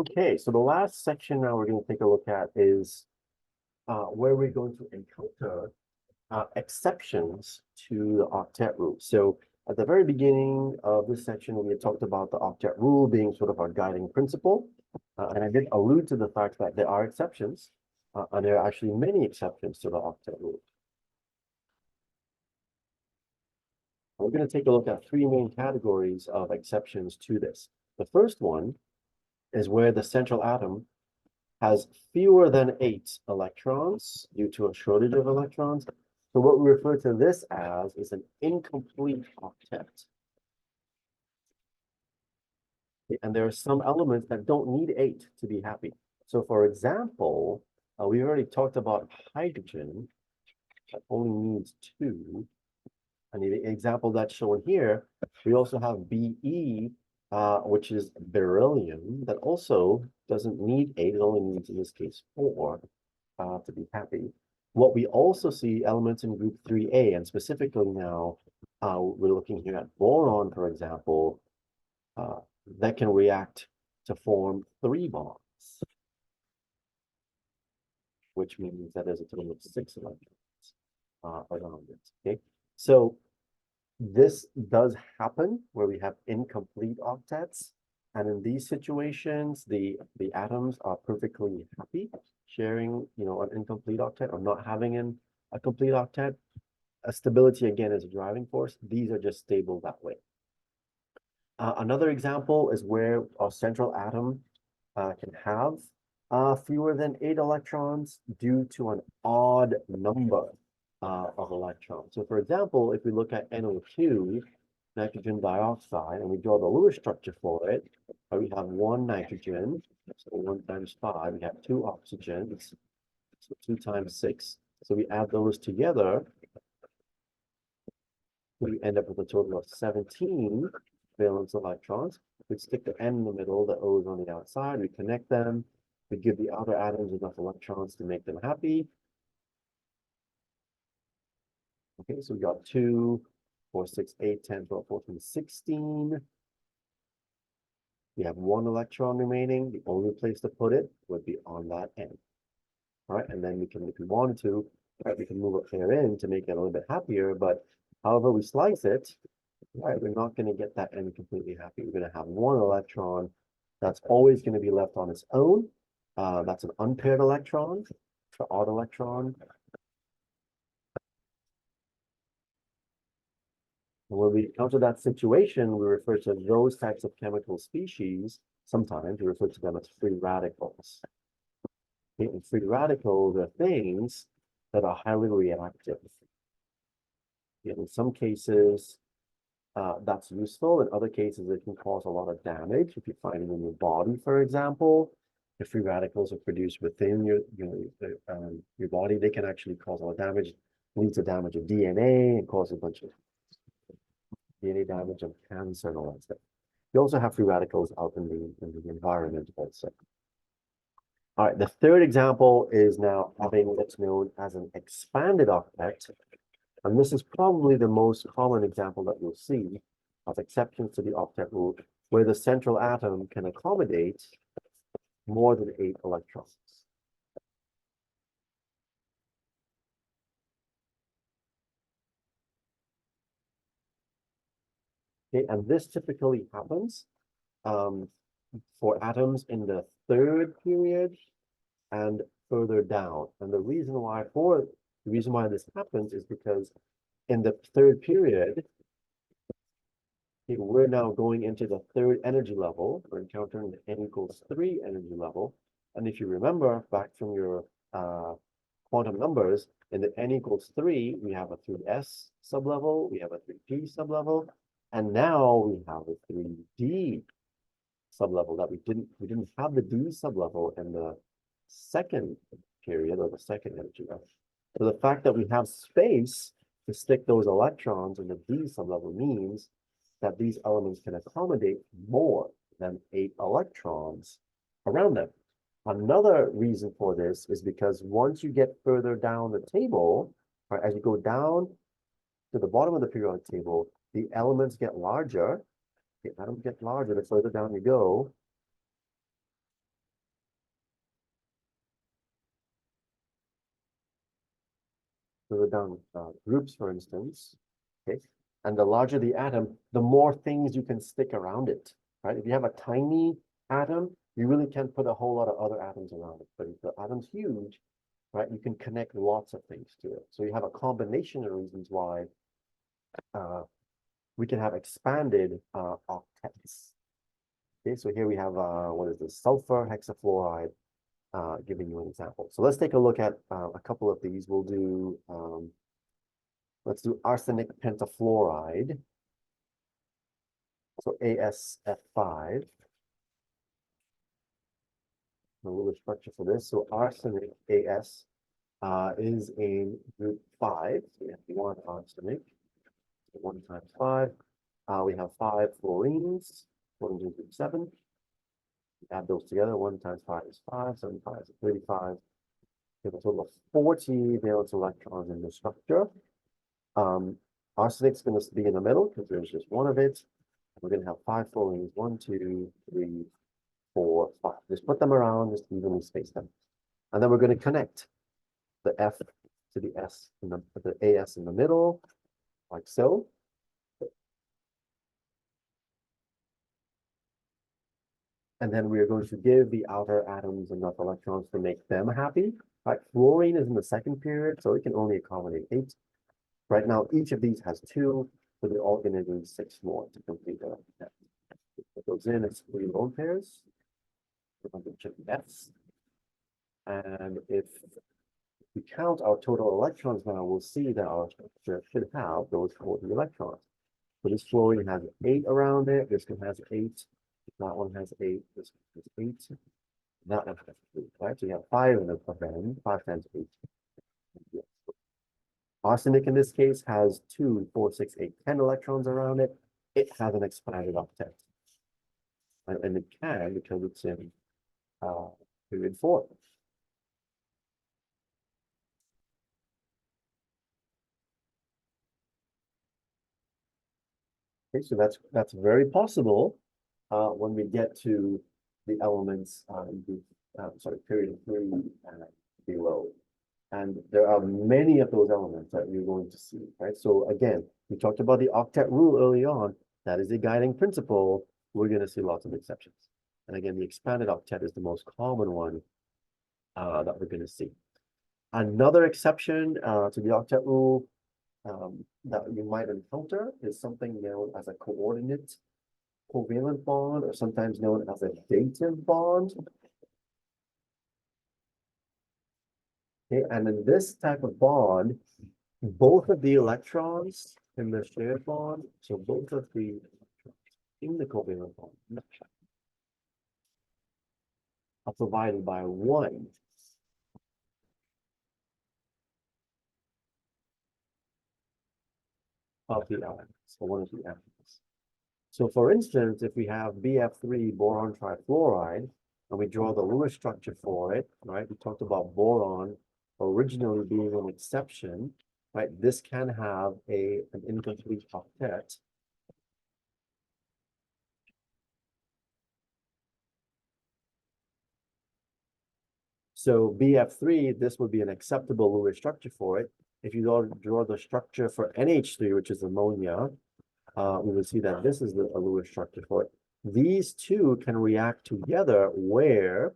Okay, so the last section now we're going to take a look at is where we're going to encounter exceptions to the octet rule. So at the very beginning of this section, we had talked about the octet rule being sort of our guiding principle. And I did allude to the fact that there are exceptions, and there are actually many exceptions to the octet rule. We're going to take a look at three main categories of exceptions to this. The first one is where the central atom has fewer than 8 electrons due to a shortage of electrons. So what we refer to this as is an incomplete octet. And there are some elements that don't need 8 to be happy. So for example, we already talked about hydrogen that only needs 2. And the example that's shown here, we also have Be, which is beryllium, that also doesn't need 8, it only needs, in this case, 4 to be happy. What we also see elements in group 3A, and specifically now, we're looking here at boron, for example, that can react to form 3 bonds, which means that there's a total of 6 electrons around it, okay? So this does happen where we have incomplete octets. And in these situations, the atoms are perfectly happy sharing, an incomplete octet or not having a complete octet. Stability, again, is a driving force. These are just stable that way. Another example is where our central atom can have fewer than 8 electrons due to an odd number of electrons. So for example, if we look at NO2, nitrogen dioxide, and we draw the Lewis structure for it, we have 1 nitrogen, so 1 times 5, we have 2 oxygens, so 2 times 6. So we add those together, we end up with a total of 17 valence electrons. We stick the N in the middle, the O is on the outside, we connect them, we give the outer atoms enough electrons to make them happy. Okay, so we got 2, 4, 6, 8, 10, 12, 14, 16. We have 1 electron remaining. The only place to put it would be on that end. All right, and then we can, if we wanted to, right, we can move a pair in to make it a little bit happier, but however we slice it, right, we're not going to get that end completely happy. We're going to have 1 electron that's always going to be left on its own. That's an unpaired electron, the odd electron. When we encounter that situation, we refer to those types of chemical species, sometimes we refer to them as free radicals. Okay, and free radicals are things that are highly reactive. In some cases, that's useful. In other cases, it can cause a lot of damage. If you find it in your body, for example, if free radicals are produced within your body, they can actually cause a lot of damage, lead to damage of DNA and cause a bunch of DNA damage and cancer and all that stuff. You also have free radicals out in the environment also. All right, the third example is now having what's known as an expanded octet. And this is probably the most common example that you'll see of exceptions to the octet rule, where the central atom can accommodate more than 8 electrons. Okay, and this typically happens for atoms in the 3rd period and further down. And the reason why this happens is because in the 3rd period, we're now going into the 3rd energy level. We're encountering the N equals 3 energy level. And if you remember back from your quantum numbers, in the N equals 3, we have a 3s sublevel, we have a 3p sublevel, and now we have a 3d sublevel that we didn't have the d sublevel in the 2nd period or the 2nd energy level. So the fact that we have space to stick those electrons in the d sublevel means that these elements can accommodate more than 8 electrons around them. Another reason for this is because once you get further down the table, right, as you go down to the bottom of the periodic table, the elements get larger. The atoms get larger the further down you go. So we're down groups, for instance. Okay. And the larger the atom, the more things you can stick around it, right? If you have a tiny atom, you really can't put a whole lot of other atoms around it. But if the atom's huge, right, you can connect lots of things to it. So you have a combination of reasons why we can have expanded octets. Okay, so here we have what is this? Sulfur hexafluoride, giving you an example. So let's take a look at a couple of these. We'll do let's do arsenic pentafluoride. So AsF5. A little structure for this. So arsenic As is in group 5. So we have 1 arsenic. 1 times 5. We have 5 fluorines. Fluorines in group 7. Add those together. 1 times 5 is 5. 7 5 is 35. We have a total of 40 valence electrons in the structure. Arsenic's going to be in the middle because there's just one of it. We're going to have 5 fluorines. 1, 2, 3, 4, 5. Just put them around, just evenly space them. And then we're going to connect the F to the S in the AS in the middle, like so. And then we are going to give the outer atoms enough electrons to make them happy. Right? Fluorine is in the second period, so it can only accommodate 8. Right now, each of these has 2, so they're all going to need 6 more to complete the octet. What goes in is 3 lone pairs. We're going to check the Fs. And if we count our total electrons now, we'll see that our structure should have those 40 electrons. So this fluorine has 8 around it. This one has 8. That one has 8. This one has 8. That one has 8. Right? So you have 5 in the end. 5 times 8. Yes. Arsenic in this case has 2, 4, 6, 8, 10 electrons around it. It has an expanded octet. And it can because it's in period 4. Okay, so that's very possible when we get to the elements period 3 and below. And there are many of those elements that you're going to see, right? So again, we talked about the octet rule early on. That is a guiding principle. We're going to see lots of exceptions. And again, the expanded octet is the most common one that we're going to see. Another exception to the octet rule that you might encounter is something known as a coordinate covalent bond, or sometimes known as a dative bond. Okay, and in this type of bond, both of the electrons in the shared bond, so both of the electrons in the covalent bond are provided by one of the elements, or one of the elements. So for instance, if we have BF3 boron trifluoride, and we draw the Lewis structure for it, right? We talked about boron originally being an exception, right? This can have an incomplete octet. So BF3, this would be an acceptable Lewis structure for it. If you draw the structure for NH3, which is ammonia, we will see that this is a Lewis structure for it. These two can react together where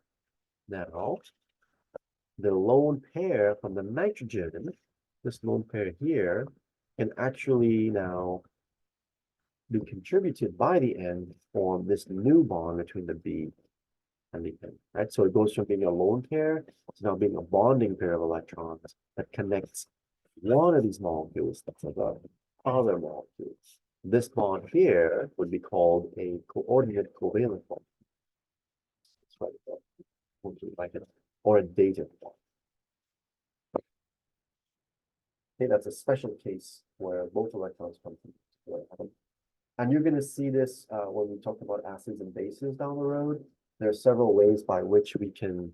now the lone pair from the nitrogen, this lone pair here, can actually now be contributed by the N to form this new bond between the B and the N, right? So it goes from being a lone pair to now being a bonding pair of electrons that connects one of these molecules to the other molecules. This bond here would be called a coordinate covalent bond. That's right. Or a dative bond. Okay, that's a special case where both electrons come from the atom. And you're going to see this when we talk about acids and bases down the road. There are several ways by which we can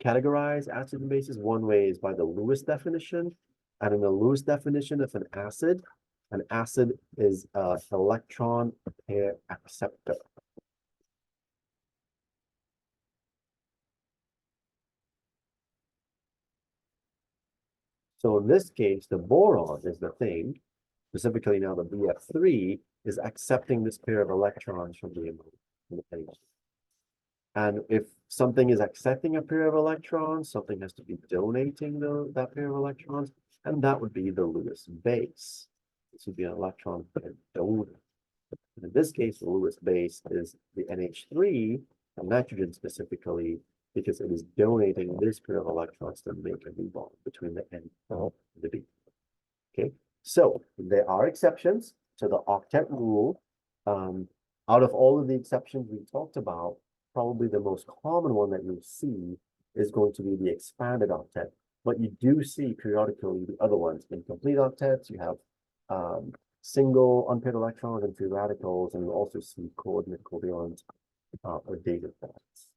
categorize acids and bases. One way is by the Lewis definition. And in the Lewis definition of an acid is an electron pair acceptor. So in this case, the boron is the thing, specifically now the BF3 is accepting this pair of electrons from the NH. And if something is accepting a pair of electrons, something has to be donating that pair of electrons, and that would be the Lewis base. This would be an electron donor. And in this case, the Lewis base is the NH3, and nitrogen specifically, because it is donating this pair of electrons to make a new bond between the N and the B. Okay, so there are exceptions to the octet rule. Out of all of the exceptions we talked about, probably the most common one that you'll see is going to be the expanded octet. But you do see periodically the other ones. In complete octets, you have single unpaired electrons and free radicals, and you also see coordinate covalent or dated bonds.